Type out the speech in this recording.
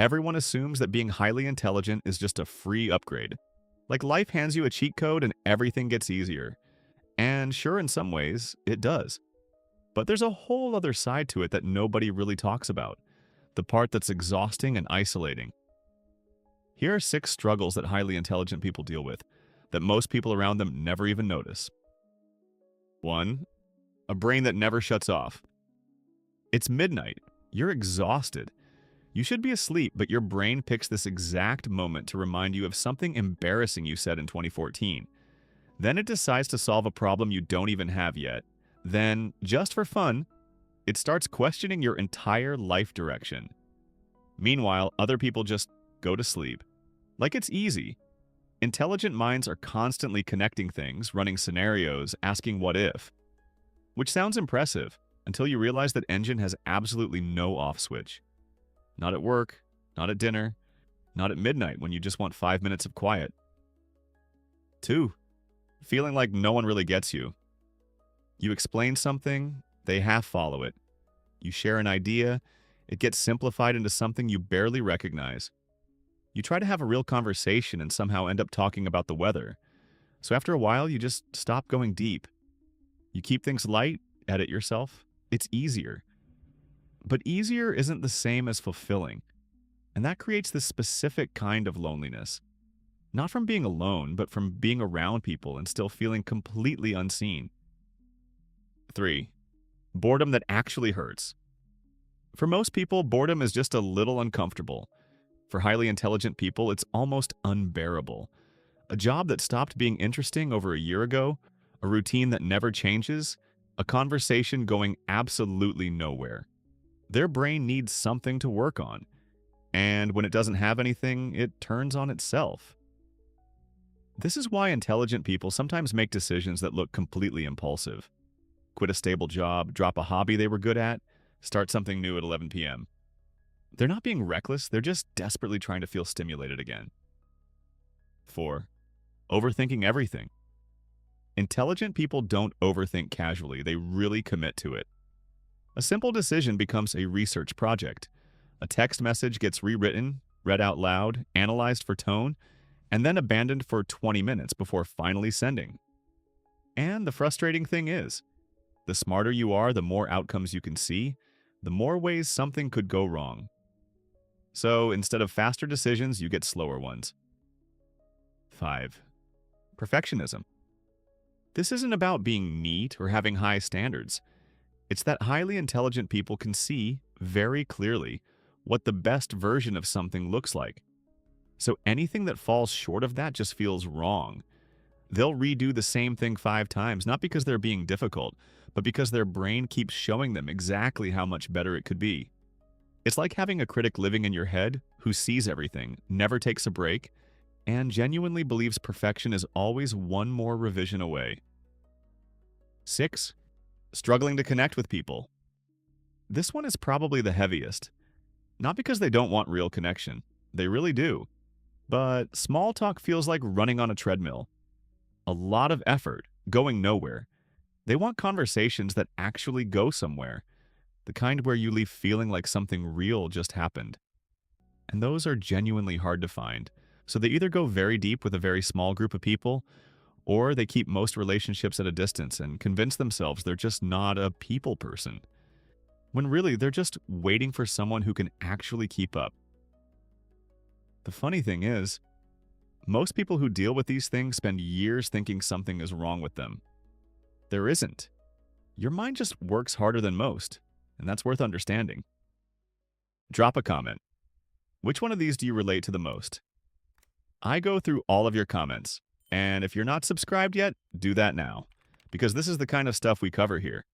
Everyone assumes that being highly intelligent is just a free upgrade. Like life hands you a cheat code and everything gets easier. And sure, in some ways, it does. But there's a whole other side to it that nobody really talks about. The part that's exhausting and isolating. Here are 6 struggles that highly intelligent people deal with, that most people around them never even notice. 1. A brain that never shuts off. It's midnight. You're exhausted. You should be asleep, but your brain picks this exact moment to remind you of something embarrassing you said in 2014. Then it decides to solve a problem you don't even have yet. Then, just for fun, it starts questioning your entire life direction. Meanwhile, other people just go to sleep. Like it's easy. Intelligent minds are constantly connecting things, running scenarios, asking what if. Which sounds impressive, until you realize that engine has absolutely no off switch. Not at work, not at dinner, not at midnight when you just want 5 minutes of quiet. 2. Feeling like no one really gets you. You explain something, they half follow it. You share an idea, it gets simplified into something you barely recognize. You try to have a real conversation and somehow end up talking about the weather. So after a while, you just stop going deep. You keep things light, edit yourself. It's easier. But easier isn't the same as fulfilling. And that creates this specific kind of loneliness. Not from being alone, but from being around people and still feeling completely unseen. 3. Boredom that actually hurts. For most people, boredom is just a little uncomfortable. For highly intelligent people, it's almost unbearable. A job that stopped being interesting over a year ago, a routine that never changes, a conversation going absolutely nowhere. Their brain needs something to work on. And when it doesn't have anything, it turns on itself. This is why intelligent people sometimes make decisions that look completely impulsive. Quit a stable job, drop a hobby they were good at, start something new at 11 p.m. They're not being reckless, they're just desperately trying to feel stimulated again. 4. Overthinking everything. Intelligent people don't overthink casually, they really commit to it. A simple decision becomes a research project. A text message gets rewritten, read out loud, analyzed for tone, and then abandoned for 20 minutes before finally sending. And the frustrating thing is, the smarter you are, the more outcomes you can see, the more ways something could go wrong. So instead of faster decisions, you get slower ones. 5. Perfectionism. This isn't about being neat or having high standards. It's that highly intelligent people can see, very clearly, what the best version of something looks like. So anything that falls short of that just feels wrong. They'll redo the same thing 5 times, not because they're being difficult, but because their brain keeps showing them exactly how much better it could be. It's like having a critic living in your head who sees everything, never takes a break, and genuinely believes perfection is always one more revision away. 6. Struggling to connect with people. This one is probably the heaviest. Not because they don't want real connection. They really do. But small talk feels like running on a treadmill. A lot of effort, going nowhere. They want conversations that actually go somewhere. The kind where you leave feeling like something real just happened. And those are genuinely hard to find. So they either go very deep with a very small group of people, or they keep most relationships at a distance and convince themselves they're just not a people person. When really, they're just waiting for someone who can actually keep up. The funny thing is, most people who deal with these things spend years thinking something is wrong with them. There isn't. Your mind just works harder than most, and that's worth understanding. Drop a comment. Which one of these do you relate to the most? I go through all of your comments, and if you're not subscribed yet, do that now, because this is the kind of stuff we cover here.